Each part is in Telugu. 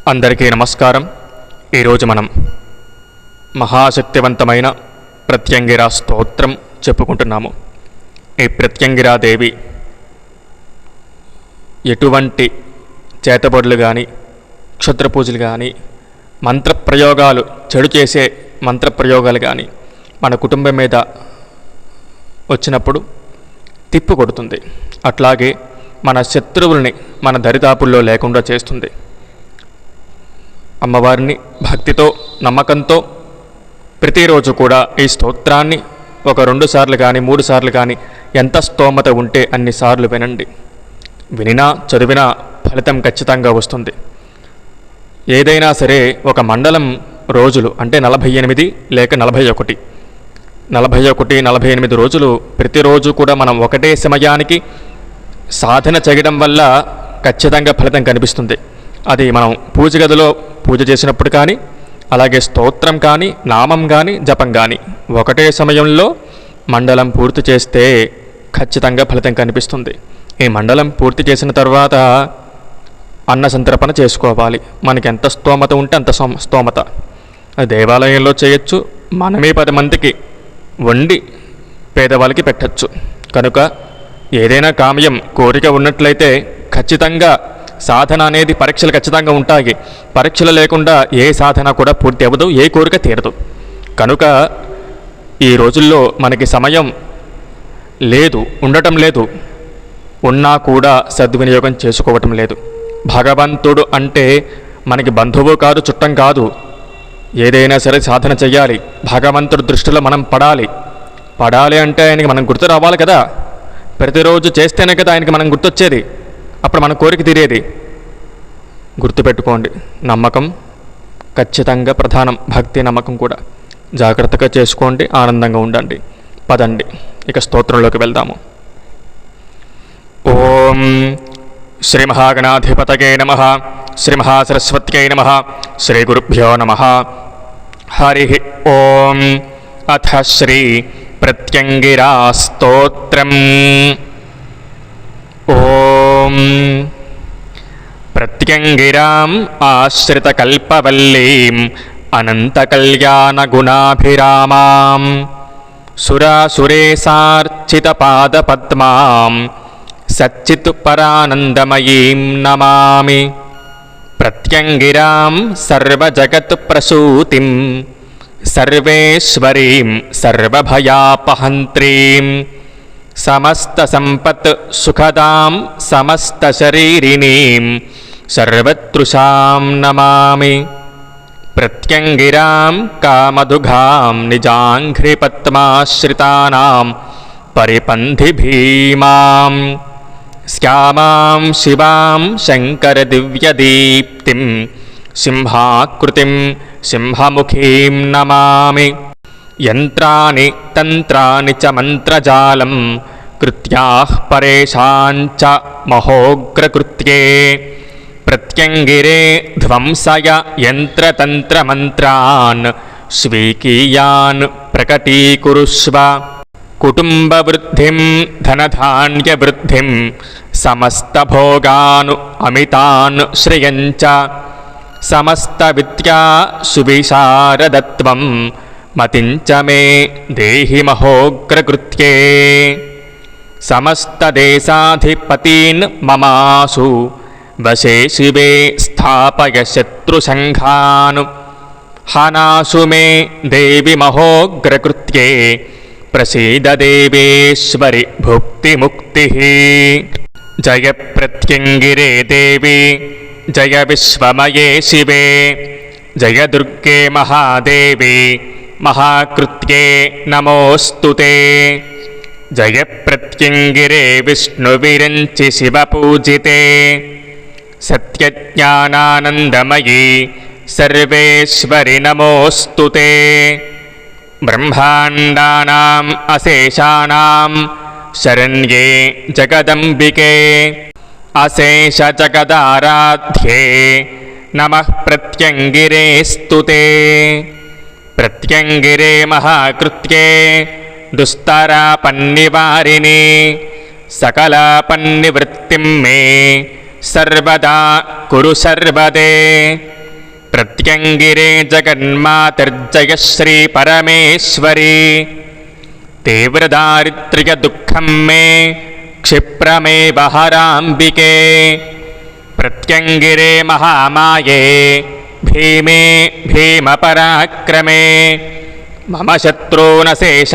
అందరికీ నమస్కారం. ఈరోజు మనం మహాశక్తివంతమైన ప్రత్యంగిరా స్తోత్రం చెప్పుకుంటున్నాము. ఈ ప్రత్యంగిరాదేవి ఎటువంటి చేతబడులు కానీ, క్షుద్రపూజలు కానీ, మంత్రప్రయోగాలు, చెడు చేసే మంత్రప్రయోగాలు కానీ మన కుటుంబం మీద వచ్చినప్పుడు తిప్పు కొడుతుంది. అట్లాగే మన శత్రువుల్ని మన దరిదాపుల్లో లేకుండా చేస్తుంది. అమ్మవారిని భక్తితో, నమ్మకంతో ప్రతిరోజు కూడా ఈ స్తోత్రాన్ని ఒక 2 సార్లు కానీ 3 సార్లు కానీ ఎంత స్తోమత ఉంటే అన్ని సార్లు వినండి. వినినా చదివినా ఫలితం ఖచ్చితంగా వస్తుంది. ఏదైనా సరే ఒక మండలం రోజులు అంటే 48 లేక 41 48 రోజులు ప్రతిరోజు కూడా మనం ఒకటే సమయానికి సాధన చేయడం వల్ల ఖచ్చితంగా ఫలితం కనిపిస్తుంది. అది మనం పూజ గదిలో పూజ చేసినప్పుడు కానీ, అలాగే స్తోత్రం కానీ, నామం కానీ, జపం కానీ ఒకటే సమయంలో మండలం పూర్తి చేస్తే ఖచ్చితంగా ఫలితం కనిపిస్తుంది. ఈ మండలం పూర్తి చేసిన తర్వాత అన్న సంతర్పణ చేసుకోవాలి. మనకి ఎంత స్తోమత ఉంటే అంత స్తోమత. దేవాలయంలో చేయొచ్చు, మనమే 10 మందికి వండి పేదవాళ్ళకి పెట్టచ్చు. కనుక ఏదైనా కామ్యం, కోరిక ఉన్నట్లయితే ఖచ్చితంగా సాధన అనేది పరీక్షలు ఖచ్చితంగా ఉంటాయి. పరీక్షలు లేకుండా ఏ సాధన కూడా పూర్తి అవ్వదు, ఏ కోరిక తీరదు. కనుక ఈ రోజుల్లో మనకి సమయం లేదు, ఉండటం లేదు, ఉన్నా కూడా సద్వినియోగం చేసుకోవటం లేదు. భగవంతుడు అంటే మనకి బంధువు కాదు, చుట్టం కాదు. ఏదైనా సరే సాధన చెయ్యాలి, భగవంతుడి దృష్టిలో మనం పడాలి అంటే ఆయనకి మనం గుర్తు రావాలి కదా. ప్రతిరోజు చేస్తేనే కదా ఆయనకి మనం గుర్తొచ్చేది, అప్పుడు మన కోరిక తీరేది. గుర్తుపెట్టుకోండి, నమ్మకం ఖచ్చితంగా ప్రధానం, భక్తి నమ్మకం కూడా. జాగ్రత్తగా చేసుకోండి, ఆనందంగా ఉండండి. పదండి ఇక స్తోత్రంలోకి వెళ్దాము. ఓం శ్రీ మహాగణాధిపతయే నమః, శ్రీ మహాసరస్వత్యై నమః, శ్రీ గురుభ్యో నమః. హరి ఓం. అథ శ్రీ ప్రత్యంగిరా స్తోత్రం. ఓం ప్రత్యంగిరాం ఆశ్రితకల్పవల్లీం అనంతకల్యాణగుణాభిరామాం సురాసురేసార్చితపాదపద్మాం సచ్చిత్ పరానందమయీం నమామి. ప్రత్యంగిరాం సర్వజగత్ప్రసూతిం సర్వేశ్వరీం సర్వభయాపహంత్రీం సమస్తసంపత్ సుఖదాం సమస్తశరీరిణీం సర్వతృషాం నమామి. ప్రత్యంగిరాం కామదుఘాం నిజాంఘ్రిపద్మాశ్రితానాం పరిపంధిభీమాం శ్యామాం శివాం శంకరదివ్యదీప్తిం సింహాకృతిం సింహముఖీం నమామి. యంత్రాని తంత్రాని చ మంత్రజాలం కృత్యాః పరేషాంచ మహోగ్రకృత్యే ప్రత్యంగిరే ధ్వంసయ యంత్రతంత్రమంత్రాన్ స్వీకీయాన్ ప్రకటీకురుష్వ. కుటుంబవృద్ధిం ధనధాన్యవృద్ధిం సమస్తభోగాన్ అమితాన్ శ్రియంచ సమస్తవిద్యా సువిశారదత్వం మతించ మే దేహి మహోగ్రకృత్యే. సమస్తదేశాధిపతీన్ మమాసు వశే శివే స్థాపయ శత్రుసంఘాన్ హనాసు మే దేవి మహోగ్రకృత్యే ప్రసీద దేవేశ్వరి భుక్తిముక్తిః. జయ ప్రత్యంగిరే దేవి జయ విశ్వమయే శివే జయ దుర్గే మహాదేవి మహాకృత్యే నమోస్తుతే. జయ ప్రత్యంగిరే విష్ణువిరంచి శివపూజితే సత్యజ్ఞానానందమయీ సర్వేశ్వరి నమోస్తుతే. బ్రహ్మాండానాం అశేషానాం శరణ్యే జగదంబికే అశేష జగదారాధ్యే నమః ప్రత్యంగిరే స్తుతే. ప్రత్యంగిరే మహాకృత్యే దుస్తరాపన్నివారిణి सकलापन्निवृत्तिं मे सर्वदा कुरु सर्वदे। प्रत्यङ्गिरे जगन्मातर्जयश्री परमेश्वरी तीव्रदारिद्र्यदुःखं मे क्षिप्रमेव हराम्बिके प्रत्यङ्गिरे महामाये भीमे भीमपराक्रमे मम शत्रूनशेषांस्त्वं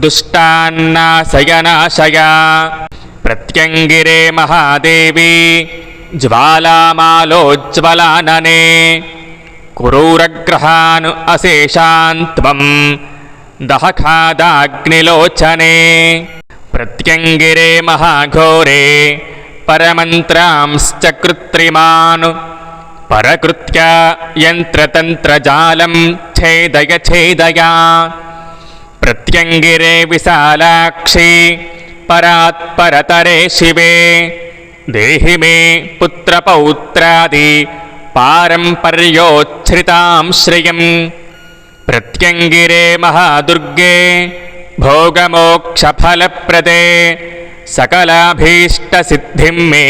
दुष्टान्नाशयनाशय प्रत्यङ्गिरे महादेवी ज्वालामालोज्ज्वलानने कुरूरग्रहान् अशेषान् त्वं दहखादाग्निलोचने प्रत्यङ्गिरे महाघोरे परमन्त्रांश्च कृत्रिमान् परकृत्य यन्त्रतन्त्रजालं छेदय छेदय प्रत्यङ्गिरे विशालाक्षी परात्परतरे शिवे देहि मे पुत्रपौत्रादि पारम्पर्योच्छ्रितां श्रियं प्रत्यङ्गिरे महादुर्गे भोगमोक्षफलप्रदे सकलाभीष्टसिद्धिं मे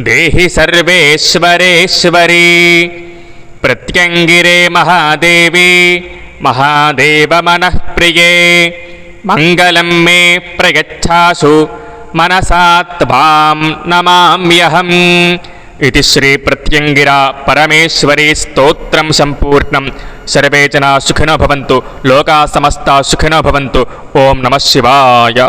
देहि सर्वेश्वरेश्वरी प्रत्यङ्गिरे महादेवी महादेवमनःप्रिये मङ्गलं मे प्रयच्छासु मनसा त्वां नमाम्यहम् इति श्री प्रत्यङ्गिरा परमेश्वरी स्तोत्रं सम्पूर्णं। सर्वे जनाः सुखिनो भवन्तु, लोकाः समस्ताः सुखिनो भवन्तु। ओं नमः शिवाय।